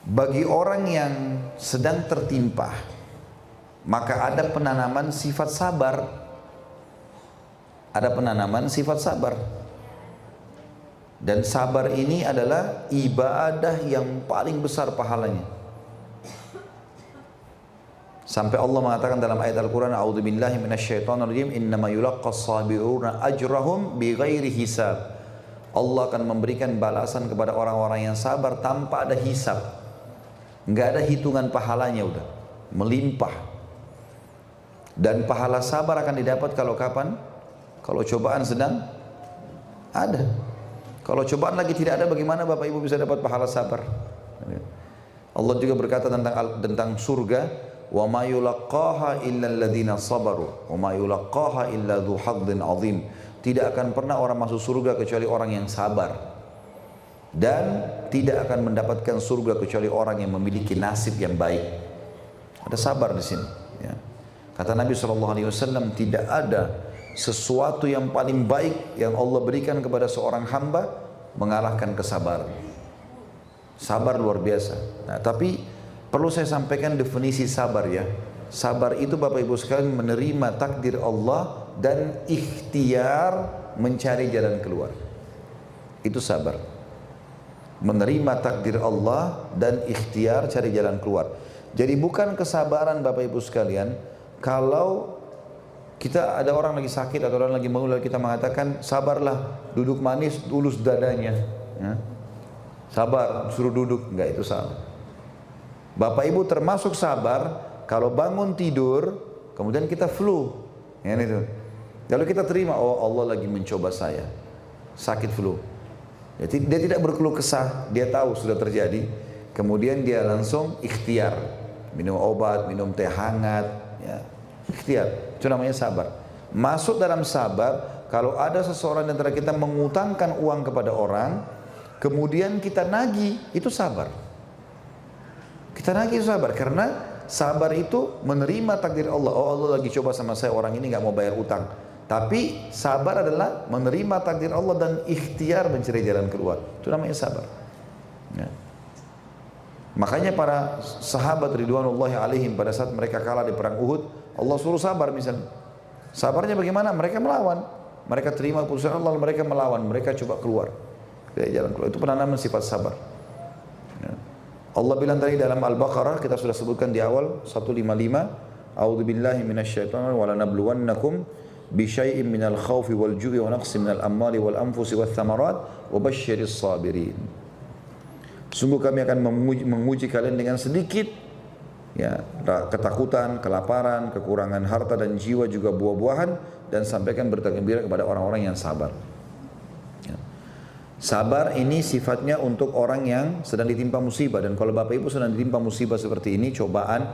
Bagi orang yang sedang tertimpa, maka ada penanaman sifat sabar. Ada penanaman sifat sabar. Dan sabar ini adalah ibadah yang paling besar pahalanya. Sampai Allah mengatakan dalam ayat Al-Quran, A'udzubillahi minasyaitonirrajim, innama yulaqqas sabiruna ajrahum bighairi hisab. Allah akan memberikan balasan kepada orang-orang yang sabar tanpa ada hisab. Enggak ada hitungan pahalanya, udah melimpah. Dan pahala sabar akan didapat kalau kapan? Kalau cobaan sedang ada. Kalau cobaan lagi tidak ada, bagaimana Bapak Ibu bisa dapat pahala sabar? Allah juga berkata tentang surga, wa ma yulaqqaha illa alladziina sabaru wa ma yulaqqaha illa dzu hadzin 'adzim. Tidak akan pernah orang masuk surga kecuali orang yang sabar, dan tidak akan mendapatkan surga kecuali orang yang memiliki nasib yang baik. Ada sabar di sini, ya. Kata Nabi SAW, tidak ada sesuatu yang paling baik yang Allah berikan kepada seorang hamba mengalahkan kesabaran. Sabar luar biasa. Nah, tapi perlu saya sampaikan definisi sabar, ya. Sabar itu Bapak Ibu sekalian menerima takdir Allah dan ikhtiar mencari jalan keluar. Itu sabar. Menerima takdir Allah dan ikhtiar cari jalan keluar. Jadi bukan kesabaran Bapak Ibu sekalian kalau kita ada orang lagi sakit atau orang lagi mau, lalu kita mengatakan sabarlah, duduk manis, ulus dadanya, ya. Sabar, suruh duduk, enggak, itu salah. Bapak Ibu termasuk sabar kalau bangun tidur kemudian kita flu, ya, itu. Lalu kita terima, oh Allah lagi mencoba saya, sakit flu. Dia tidak berkeluh kesah, dia tahu sudah terjadi, kemudian dia langsung ikhtiar, minum obat, minum teh hangat, ya. Ikhtiar, itu namanya sabar. Masuk dalam sabar kalau ada seseorang di antara kita mengutangkan uang kepada orang, kemudian kita nagih, itu sabar. Kita nagih sabar, karena sabar itu menerima takdir Allah. Oh, Allah lagi coba sama saya, orang ini nggak mau bayar utang. Tapi sabar adalah menerima takdir Allah dan ikhtiar mencari jalan keluar. Itu namanya sabar, ya. Makanya para sahabat ridwanullahi alaihim pada saat mereka kalah di perang Uhud, Allah suruh sabar misalnya. Sabarnya bagaimana? Mereka melawan. Mereka terima keputusan Allah, mereka melawan, mereka coba keluar dari jalan keluar. Itu penanaman sifat sabar, ya. Allah bilang tadi dalam Al-Baqarah, kita sudah sebutkan di awal 155, A'udzubillahi minasyaitonir wa lanabluwannakum bisyai'in minal khaufi wal ju'i wa naqsin minal amwali wal anfusi wath thamarat wa basyiris sabirin. Sungguh kami akan menguji kalian dengan sedikit, ya, ketakutan, kelaparan, kekurangan harta dan jiwa, juga buah-buahan, dan sampaikan berita gembira kepada orang-orang yang sabar. Ya. Sabar ini sifatnya untuk orang yang sedang ditimpa musibah, dan kalau Bapak Ibu sedang ditimpa musibah seperti ini, cobaan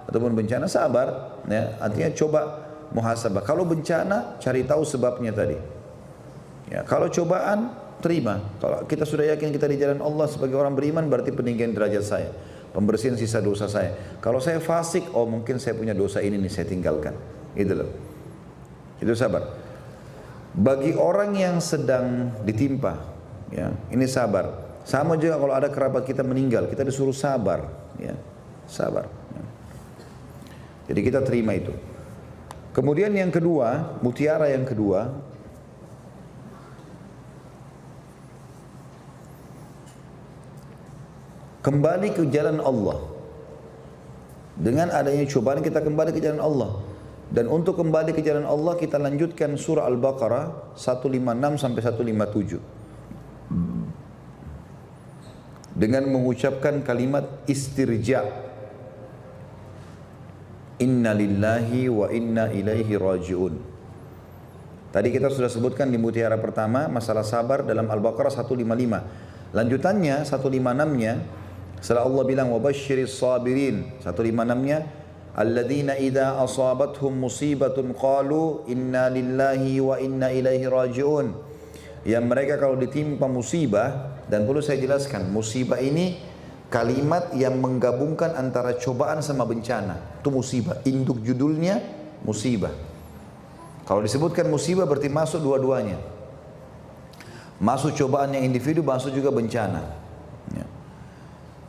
ataupun bencana, sabar, ya, artinya coba muhasabah. Kalau bencana, cari tahu sebabnya tadi. Ya, kalau cobaan, terima. Kalau kita sudah yakin kita di jalan Allah sebagai orang beriman, berarti peninggian derajat saya, pembersihan sisa dosa saya. Kalau saya fasik, oh mungkin saya punya dosa ini nih, saya tinggalkan. Gitu loh. Itu sabar. Bagi orang yang sedang ditimpa, ya, ini sabar. Sama juga kalau ada kerabat kita meninggal, kita disuruh sabar, ya, sabar. Ya. Jadi kita terima itu. Kemudian yang kedua, mutiara yang kedua, kembali ke jalan Allah. Dengan adanya cobaan kita kembali ke jalan Allah. Dan untuk kembali ke jalan Allah kita lanjutkan surah Al-Baqarah 156 sampai 157. Dengan mengucapkan kalimat istirja'. Inna lillahi wa inna ilaihi raji'un. Tadi kita sudah sebutkan di mutiara pertama masalah sabar dalam Al-Baqarah 155. Lanjutannya 156-nya, setelah Allah bilang wabasyiris sabirin, 156-nya, alladzina idza asabathum musibatun qalu inna lillahi wa inna ilaihi raji'un. Yang mereka kalau ditimpa musibah, dan perlu saya jelaskan, musibah ini kalimat yang menggabungkan antara cobaan sama bencana. Itu musibah, induk judulnya musibah. Kalau disebutkan musibah berarti masuk dua-duanya. Masuk cobaan yang individu, masuk juga bencana. Ya.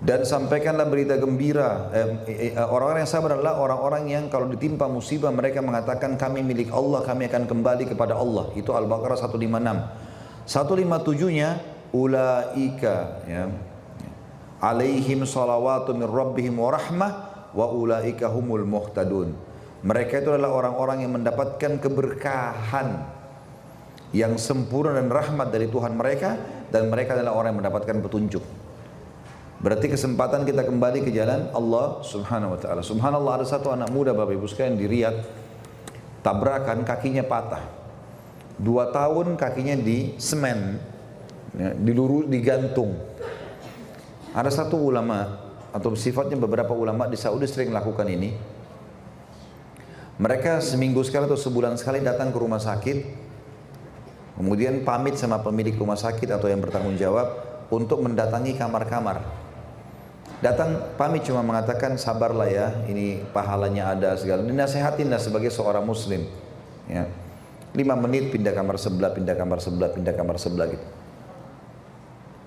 Dan sampaikanlah berita gembira. Orang-orang yang sabar adalah orang-orang yang kalau ditimpa musibah mereka mengatakan kami milik Allah, kami akan kembali kepada Allah. Itu Al-Baqarah 156. 157-nya ulaika, ya, alaihim salawatu min rabbihim wa rahmah wa ulaika humul muhtadun. Mereka itu adalah orang-orang yang mendapatkan keberkahan yang sempurna dan rahmat dari Tuhan mereka, dan mereka adalah orang yang mendapatkan petunjuk. Berarti kesempatan kita kembali ke jalan Allah Subhanahu wa taala. Subhanallah, ada satu anak muda Bapak Ibu sekalian di Riyadh, tabrakan, kakinya patah. 2 tahun kakinya di semen, ya, digantung. Ada satu ulama, atau sifatnya beberapa ulama di Saudi sering lakukan ini. Mereka seminggu sekali atau sebulan sekali datang ke rumah sakit, kemudian pamit sama pemilik rumah sakit atau yang bertanggung jawab untuk mendatangi kamar-kamar. Datang pamit cuma mengatakan sabarlah ya, ini pahalanya ada segala. Dinasehatinlah sebagai seorang muslim. Ya. 5 menit pindah kamar sebelah, pindah kamar sebelah, pindah kamar sebelah gitu.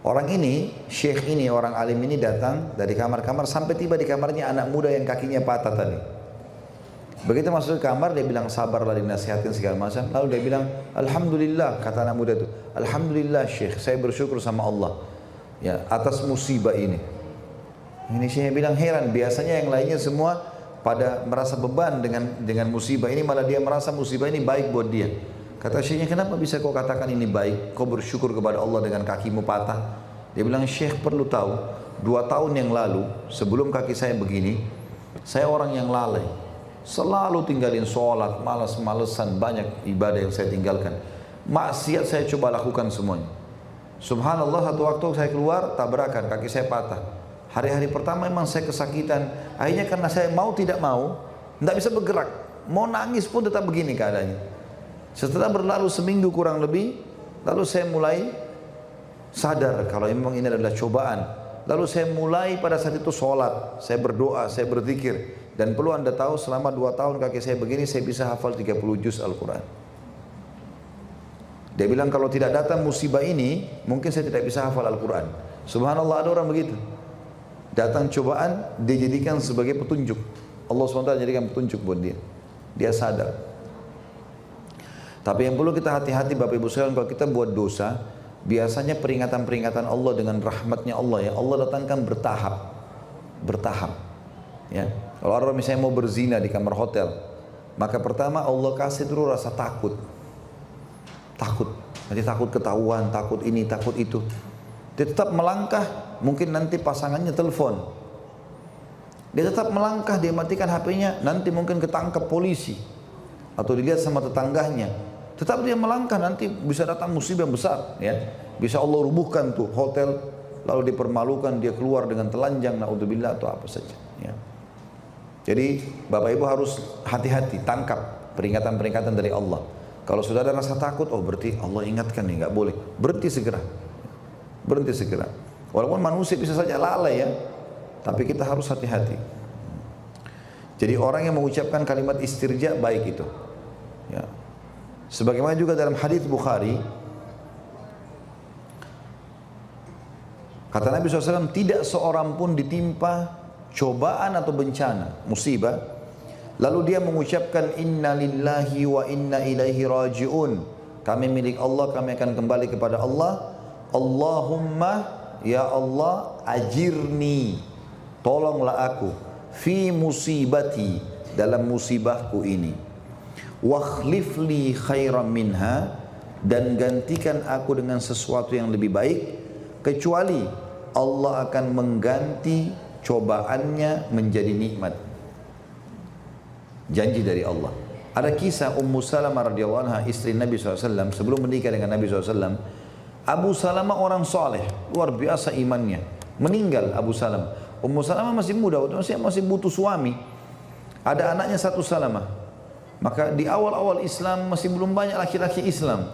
Orang ini, syekh ini, orang alim ini datang dari kamar-kamar sampai tiba di kamarnya anak muda yang kakinya patah tadi. Begitu masuk ke kamar dia bilang sabarlah, dinasihatin segala macam. Lalu dia bilang alhamdulillah, kata anak muda itu, alhamdulillah syekh, saya bersyukur sama Allah ya atas musibah ini. Ini saya bilang heran, biasanya yang lainnya semua pada merasa beban dengan musibah ini, malah dia merasa musibah ini baik buat dia. Kata syekhnya, kenapa bisa kau katakan ini baik? Kau bersyukur kepada Allah dengan kakimu patah? Dia bilang, syekh perlu tahu, 2 tahun yang lalu sebelum kaki saya begini, saya orang yang lalai, selalu tinggalin sholat, malas-malesan, banyak ibadah yang saya tinggalkan. Maksiat saya coba lakukan semuanya. Subhanallah, satu waktu saya keluar tabrakan, kaki saya patah. Hari-hari pertama memang saya kesakitan. Akhirnya karena saya mau tidak mau, tidak bisa bergerak. Mau nangis pun tetap begini keadaannya. Setelah berlalu seminggu kurang lebih, lalu saya mulai sadar kalau memang ini adalah cobaan. Lalu saya mulai pada saat itu sholat, saya berdoa, saya berzikir. Dan perlu anda tahu selama 2 tahun kaki saya begini, saya bisa hafal 30 juz Al-Quran. Dia bilang kalau tidak datang musibah ini, mungkin saya tidak bisa hafal Al-Quran. Subhanallah, ada orang begitu. Datang cobaan, dia jadikan sebagai petunjuk. Allah SWT jadikan petunjuk buat dia. Dia sadar. Tapi yang perlu kita hati-hati Bapak Ibu sekalian, kalau kita buat dosa, biasanya peringatan-peringatan Allah dengan rahmatnya Allah, ya Allah datangkan bertahap. Bertahap. Ya. Kalau orang misalnya mau berzina di kamar hotel, maka pertama Allah kasih dulu rasa takut. Takut. Nanti takut ketahuan, takut ini, takut itu. Dia tetap melangkah, mungkin nanti pasangannya telepon. Dia tetap melangkah, dia matikan HP-nya, nanti mungkin ketangkap polisi atau dilihat sama tetangganya. Tetap dia melangkah, nanti bisa datang musibah besar, ya. Bisa Allah rubuhkan tuh hotel, lalu dipermalukan, dia keluar dengan telanjang, naudzubillah atau apa saja, ya. Jadi Bapak Ibu harus hati-hati, tangkap peringatan-peringatan dari Allah. Kalau sudah ada rasa takut, oh berarti Allah ingatkan nih, nggak boleh. Berhenti segera. Berhenti segera. Walaupun manusia bisa saja lalai ya, tapi kita harus hati-hati. Jadi orang yang mengucapkan kalimat istirja baik itu. Ya. Sebagaimana juga dalam hadis Bukhari, kata Nabi SAW, tidak seorang pun ditimpa cobaan atau bencana, musibah, lalu dia mengucapkan inna lillahi wa inna ilaihi raji'un. Kami milik Allah, kami akan kembali kepada Allah. Allahumma ya Allah ajirni, tolonglah aku fi musibati, dalam musibahku ini, wakhlifli khairan minha, dan gantikan aku dengan sesuatu yang lebih baik, kecuali Allah akan mengganti cobaannya menjadi nikmat. Janji dari Allah. Ada kisah Ummu Salamah radhiyallahu anha, istri Nabi SAW, sebelum menikah dengan Nabi SAW. Abu Salamah orang soleh, luar biasa imannya. Meninggal Abu Salamah. Ummu Salamah masih muda, masih butuh suami. Ada anaknya 1 Salamah. Maka di awal-awal Islam masih belum banyak laki-laki Islam.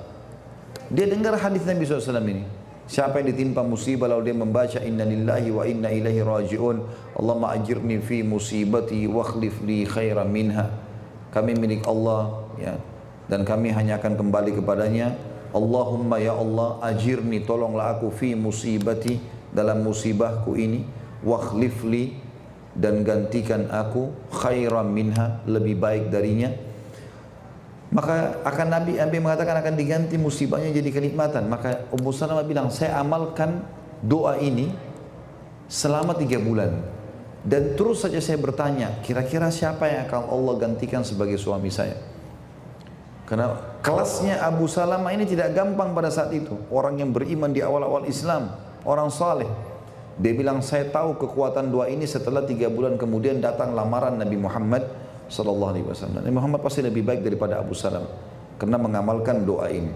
Dia dengar hadis Nabi SAW ini. Siapa yang ditimpa musibah lalu dia membaca inna lillahi wa inna ilaihi raji'un, Allahumma ajirni fi musibati wa akhlif li khairan minha. Kami milik Allah, ya, dan kami hanya akan kembali kepadanya. Allahumma ya Allah ajirni, tolonglah aku fi musibati, dalam musibahku ini, wakhlifli, dan gantikan aku khairan minha, lebih baik darinya. Maka akan Nabi mengatakan akan diganti musibahnya jadi kenikmatan. Maka Ummu Salamah bilang, saya amalkan doa ini selama 3 bulan. Dan terus saja saya bertanya, kira-kira siapa yang akan Allah gantikan sebagai suami saya? Karena kelasnya Abu Salamah ini tidak gampang pada saat itu. Orang yang beriman di awal-awal Islam, orang saleh. Dia bilang, saya tahu kekuatan doa ini setelah 3 bulan kemudian datang lamaran Nabi Muhammad sallallahu alaihi wasallam. Nabi Muhammad pasti lebih baik daripada Abu Salamah karena mengamalkan doa ini.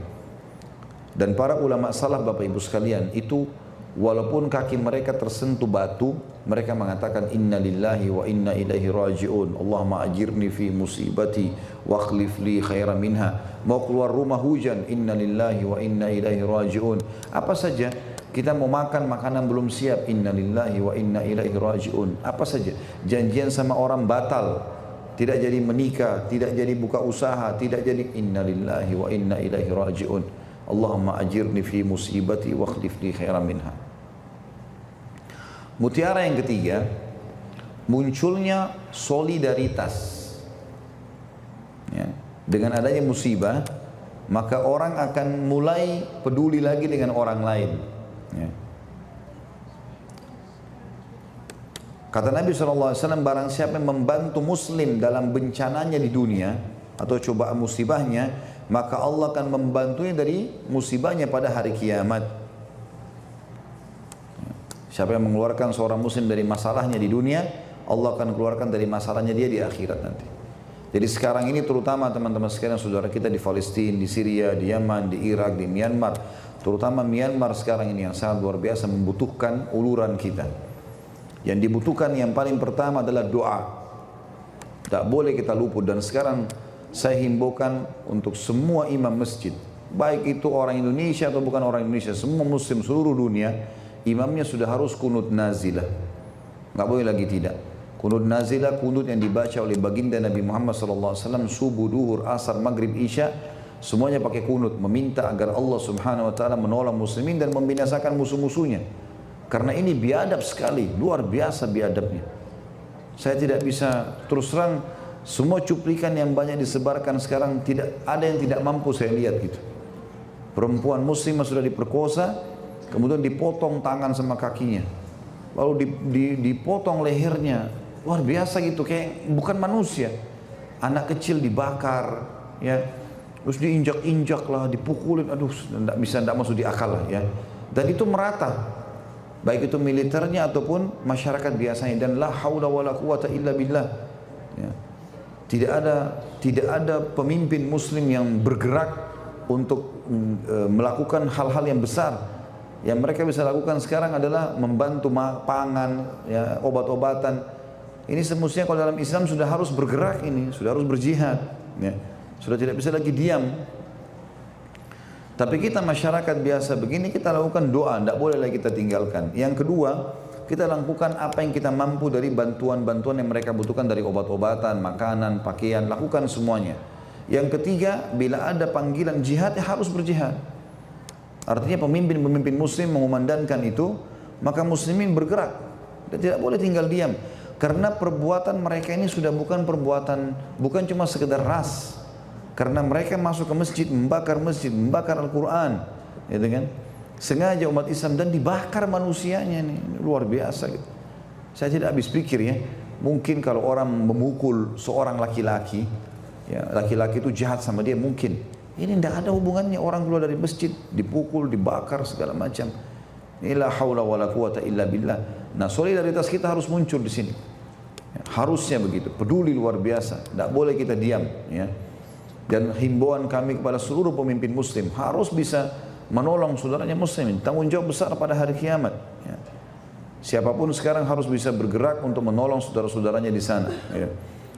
Dan para ulama salaf, Bapak Ibu sekalian, itu walaupun kaki mereka tersentuh batu, mereka mengatakan inna lillahi wa inna ilaihi raji'un. Allahumma ajirni fi musibati wa akhlif li khairan minha. Mau keluar rumah hujan, inna lillahi wa inna ilaihi raji'un. Apa saja, kita mau makan makanan belum siap, inna lillahi wa inna ilaihi raji'un. Apa saja, janjian sama orang batal, tidak jadi menikah, tidak jadi buka usaha, tidak jadi, inna lillahi wa inna ilaihi raji'un. Allahumma ajirni fi musibati wa akhlif li khairan minha. Mutiara yang ketiga, munculnya solidaritas. Ya. Dengan adanya musibah, maka orang akan mulai peduli lagi dengan orang lain. Ya. Kata Nabi SAW, barang siapa yang membantu muslim dalam bencananya di dunia atau cobaan musibahnya, maka Allah akan membantunya dari musibahnya pada hari kiamat. Siapa yang mengeluarkan seorang muslim dari masalahnya di dunia, Allah akan keluarkan dari masalahnya dia di akhirat nanti. Jadi sekarang ini terutama teman-teman sekalian, saudara kita di Palestina, di Syria, di Yaman, di Irak, di Myanmar, terutama Myanmar sekarang ini yang sangat luar biasa membutuhkan uluran kita. Yang dibutuhkan yang paling pertama adalah doa. Tak boleh kita luput. Dan sekarang saya himbaukan untuk semua imam masjid, baik itu orang Indonesia atau bukan orang Indonesia, semua muslim seluruh dunia, imamnya sudah harus kunut nazilah. Nggak boleh lagi tidak. Kunut nazilah, kunut yang dibaca oleh baginda Nabi Muhammad SAW subuh, duhur, asar, maghrib, isya, semuanya pakai kunut, meminta agar Allah Subhanahu Wa Taala menolong muslimin dan membinasakan musuh-musuhnya. Karena ini biadab sekali, luar biasa biadabnya. Saya tidak bisa terus terang, semua cuplikan yang banyak disebarkan sekarang tidak ada yang tidak mampu saya lihat gitu. Perempuan muslimah sudah diperkosa, kemudian dipotong tangan sama kakinya, lalu dipotong lehernya, luar biasa gitu, kayak bukan manusia. Anak kecil dibakar, ya, terus diinjak-injak lah, dipukulin, aduh, tidak masuk di akal lah, ya. Dan itu merata. Baik itu militernya ataupun masyarakat biasanya, dan la haula wala quwata illa billah. Ya. Tidak ada pemimpin muslim yang bergerak untuk melakukan hal-hal yang besar. Yang mereka bisa lakukan sekarang adalah membantu pangan, ya, obat-obatan. Ini semestinya kalau dalam Islam sudah harus bergerak, ini sudah harus berjihad, ya. Sudah tidak bisa lagi diam. Tapi kita masyarakat biasa begini, kita lakukan doa, tidak boleh lagi kita tinggalkan. Yang kedua, kita lakukan apa yang kita mampu dari bantuan-bantuan yang mereka butuhkan, dari obat-obatan, makanan, pakaian, lakukan semuanya. Yang ketiga, bila ada panggilan jihad, ya harus berjihad. Artinya pemimpin-pemimpin muslim mengumandangkan itu, maka muslimin bergerak. Dan tidak boleh tinggal diam. Karena perbuatan mereka ini sudah bukan cuma sekedar ras. Karena mereka masuk ke masjid, membakar Al-Quran, gitu kan? Sengaja umat Islam, dan dibakar manusianya nih, luar biasa gitu. Saya tidak habis pikir ya, mungkin kalau orang memukul seorang laki-laki, ya, laki-laki itu jahat sama dia mungkin. Ini tidak ada hubungannya, orang keluar dari masjid, dipukul, dibakar, segala macam. La haula wala quwata illa billah. Nah, solidaritas kita harus muncul di sini. Ya, harusnya begitu, peduli luar biasa, tidak boleh kita diam, ya. Dan himbauan kami kepada seluruh pemimpin muslim, harus bisa menolong saudaranya muslim. Tanggung jawab besar pada hari kiamat, ya. Siapapun sekarang harus bisa bergerak untuk menolong saudara-saudaranya di sana, ya.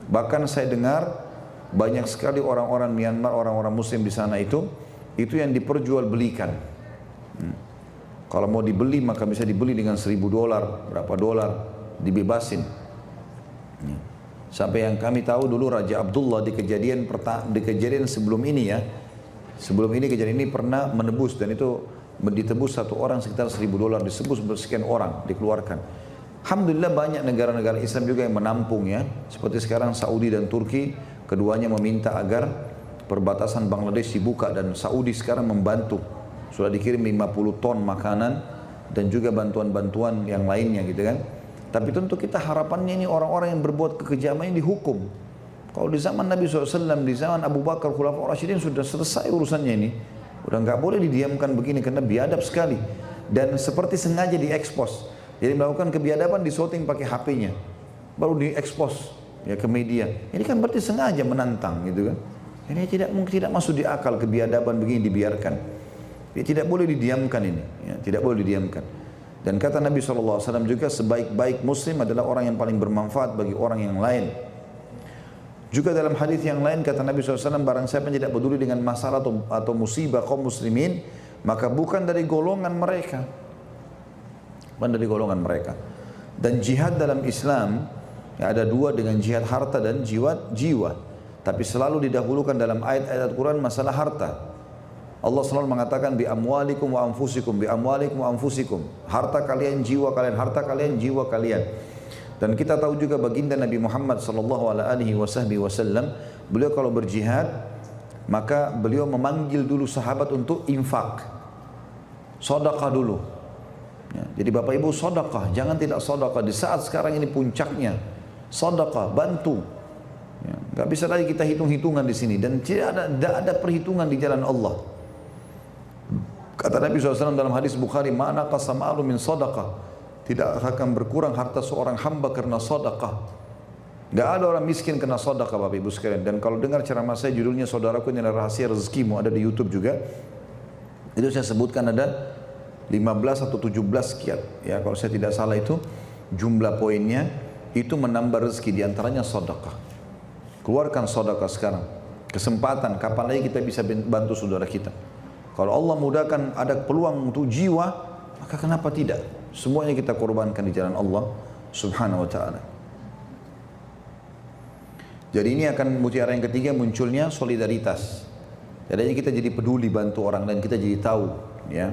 Bahkan saya dengar banyak sekali orang-orang Myanmar, orang-orang muslim di sana itu yang diperjualbelikan. Kalau mau dibeli maka bisa dibeli dengan $1.000, berapa dolar, dibebasin, ya. Sampai yang kami tahu dulu Raja Abdullah di kejadian sebelum ini, ya, sebelum ini kejadian ini pernah menebus, dan itu ditebus satu orang sekitar $1.000, disebut sekian orang dikeluarkan. Alhamdulillah banyak negara-negara Islam juga yang menampung ya. Seperti sekarang Saudi dan Turki, keduanya meminta agar perbatasan Bangladesh dibuka dan Saudi sekarang membantu. Sudah dikirim 50 ton makanan dan juga bantuan-bantuan yang lainnya gitu kan. Tapi tentu kita harapannya ini orang-orang yang berbuat kekejaman ini dihukum. Kalau di zaman Nabi SAW, di zaman Abu Bakar, Khulafaur Rasyidin sudah selesai urusannya ini. Udah nggak boleh didiamkan begini karena biadab sekali. Dan seperti sengaja diekspos. Jadi melakukan kebiadaban di shooting pakai HP-nya. Baru diekspos ya ke media. Ini kan berarti sengaja menantang gitu kan. Ini tidak masuk di akal kebiadaban begini dibiarkan. Ini tidak boleh didiamkan ini. Ya, tidak boleh didiamkan. Dan kata Nabi SAW juga sebaik-baik muslim adalah orang yang paling bermanfaat bagi orang yang lain. Juga dalam hadis yang lain kata Nabi SAW, barang siapa yang tidak peduli dengan masalah atau musibah kaum muslimin, maka bukan dari golongan mereka. Bukan dari golongan mereka. Dan jihad dalam Islam ya, ada dua dengan jihad harta dan jiwa. Tapi selalu didahulukan dalam ayat-ayat Al-Quran masalah harta. Allah selalu mengatakan bi amwalikum wa anfusikum, bi amwalikum wa anfusikum. Harta kalian, jiwa kalian, harta kalian, jiwa kalian. Dan kita tahu juga baginda Nabi Muhammad sallallahu alaihi wasallam, beliau kalau berjihad maka beliau memanggil dulu sahabat untuk infak. Sedekah dulu. Ya, jadi Bapak Ibu sedekah, jangan tidak sedekah di saat sekarang ini puncaknya. Sedekah, bantu. Ya, gak bisa lagi kita hitung-hitungan di sini dan tidak ada perhitungan di jalan Allah. Kata Nabi SAW dalam hadis Bukhari, "Mana qasamalu min sedekah." Tidak akan berkurang harta seorang hamba karena sedekah. Gak ada orang miskin karena sedekah Bapak Ibu sekalian. Dan kalau dengar ceramah saya judulnya Saudaraku Ini Adalah Rahasia Rezekimu, ada di YouTube juga. Itu saya sebutkan ada 15 atau 17 sekian. Ya, kalau saya tidak salah itu jumlah poinnya itu menambah rezeki, diantaranya sedekah. Keluarkan sedekah sekarang. Kesempatan kapan lagi kita bisa bantu saudara kita. Kalau Allah mudahkan ada peluang untuk jiwa, maka kenapa tidak? Semuanya kita korbankan di jalan Allah Subhanahu wa taala. Jadi ini akan mutiara yang ketiga munculnya solidaritas. Jadinya kita jadi peduli bantu orang dan kita jadi tahu ya.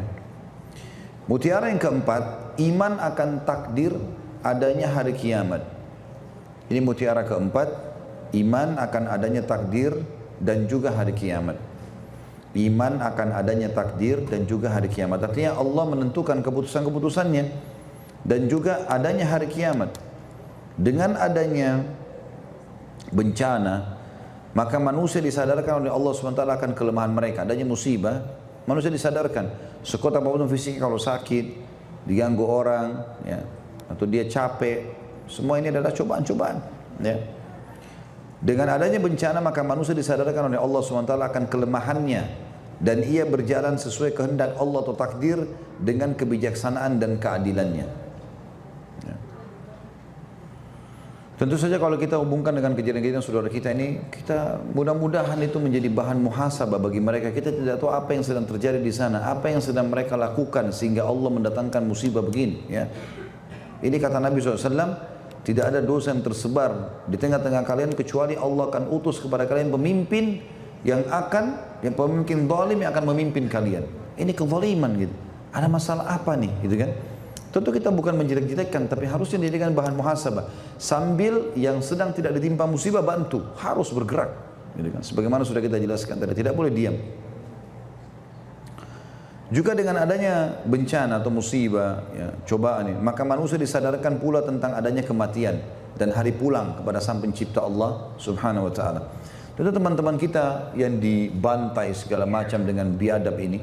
Mutiara yang keempat, iman akan takdir adanya hari kiamat. Ini mutiara keempat, iman akan adanya takdir dan juga hari kiamat. Iman akan adanya takdir dan juga hari kiamat. Artinya Allah menentukan keputusan-keputusannya dan juga adanya hari kiamat. Dengan adanya bencana, maka manusia disadarkan oleh Allah SWT akan kelemahan mereka. Adanya musibah, manusia disadarkan. Sekuat apapun fisiknya kalau sakit, diganggu orang, ya, atau dia capek, semua ini adalah cobaan-cobaan. Ya. Dengan adanya bencana maka manusia disadarkan oleh Allah SWT akan kelemahannya dan ia berjalan sesuai kehendak Allah atau takdir dengan kebijaksanaan dan keadilannya. Ya. Tentu saja kalau kita hubungkan dengan kejadian-kejadian saudara kita ini, kita mudah-mudahan itu menjadi bahan muhasabah bagi mereka. Kita tidak tahu apa yang sedang terjadi di sana, apa yang sedang mereka lakukan sehingga Allah mendatangkan musibah begini. Ya. Ini kata Nabi SAW, tidak ada dosa yang tersebar di tengah-tengah kalian kecuali Allah akan utus kepada kalian pemimpin yang pemimpin zalim yang akan memimpin kalian. Ini kezaliman gitu. Ada masalah apa nih, gitu kan? Tentu kita bukan menjelek-jelekkan, tapi harusnya dijadikan bahan muhasabah. Sambil yang sedang tidak ditimpa musibah bantu, harus bergerak, gitu kan? Sebagaimana sudah kita jelaskan tadi, tidak boleh diam. Juga dengan adanya bencana atau musibah, ya, cobaan ini, maka manusia disadarkan pula tentang adanya kematian dan hari pulang kepada Sang Pencipta Allah Subhanahu wa taala. Tentu teman-teman kita yang dibantai segala macam dengan biadab ini,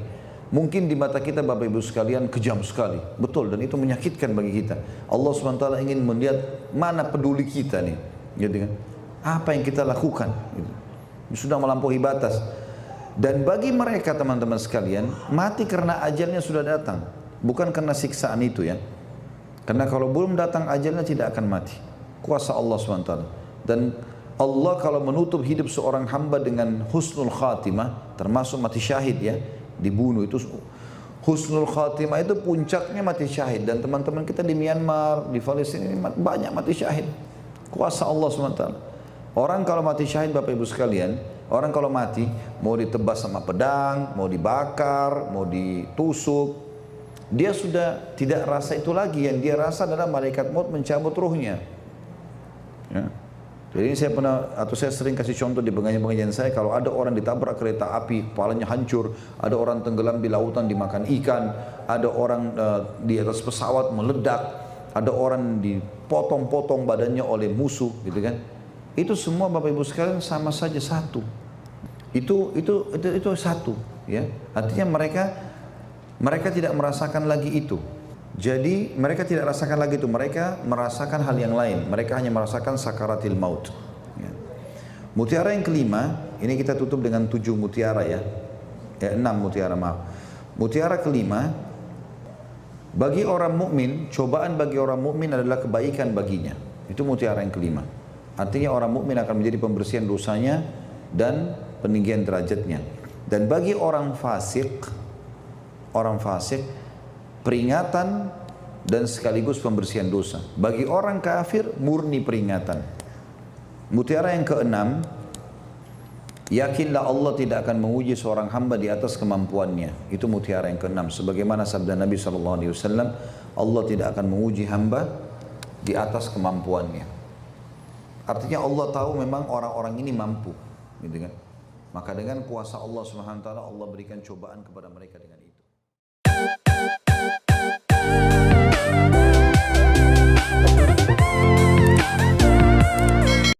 mungkin di mata kita Bapak Ibu sekalian kejam sekali, betul, dan itu menyakitkan bagi kita. Allah Subhanahu wa taala ingin melihat mana peduli kita nih, gitu kan? Apa yang kita lakukan? Gitu. Sudah melampaui batas. Dan bagi mereka teman-teman sekalian, mati karena ajalnya sudah datang, bukan karena siksaan itu ya. Karena kalau belum datang ajalnya tidak akan mati. Kuasa Allah SWT. Dan Allah kalau menutup hidup seorang hamba dengan husnul khatimah, termasuk mati syahid ya, dibunuh itu husnul khatimah itu puncaknya mati syahid. Dan teman-teman kita di Myanmar, di Palestina ini banyak mati syahid. Kuasa Allah SWT. Orang kalau mati syahid Bapak Ibu sekalian, orang kalau mati mau ditebas sama pedang, mau dibakar, mau ditusuk, dia sudah tidak rasa itu lagi. Yang dia rasa adalah malaikat maut mencabut ruhnya. Ya. Jadi saya pernah, atau saya sering kasih contoh di pengajian-pengajian saya, kalau ada orang ditabrak kereta api, kepalanya hancur, ada orang tenggelam di lautan dimakan ikan, ada orang di atas pesawat meledak, ada orang dipotong-potong badannya oleh musuh, gitu kan? Itu semua Bapak Ibu sekalian sama saja satu. Itu satu, ya. Artinya mereka tidak merasakan lagi itu. Jadi mereka tidak rasakan lagi itu, mereka merasakan hal yang lain. Mereka hanya merasakan sakaratil maut. Ya. Mutiara yang kelima, ini kita tutup dengan 7 mutiara ya. 6 mutiara, maaf. Mutiara kelima, bagi orang mukmin, cobaan bagi orang mukmin adalah kebaikan baginya. Itu mutiara yang kelima. Artinya orang mukmin akan menjadi pembersihan dosanya dan peninggian derajatnya. Dan bagi orang fasik, peringatan dan sekaligus pembersihan dosa. Bagi orang kafir, murni peringatan. Mutiara yang keenam, yakinlah Allah tidak akan menguji seorang hamba di atas kemampuannya. Itu mutiara yang keenam. Sebagaimana sabda Nabi SAW, Allah tidak akan menguji hamba di atas kemampuannya. Artinya Allah tahu memang orang-orang ini mampu, gitu kan? Maka dengan kuasa Allah SWT, Allah berikan cobaan kepada mereka dengan ini.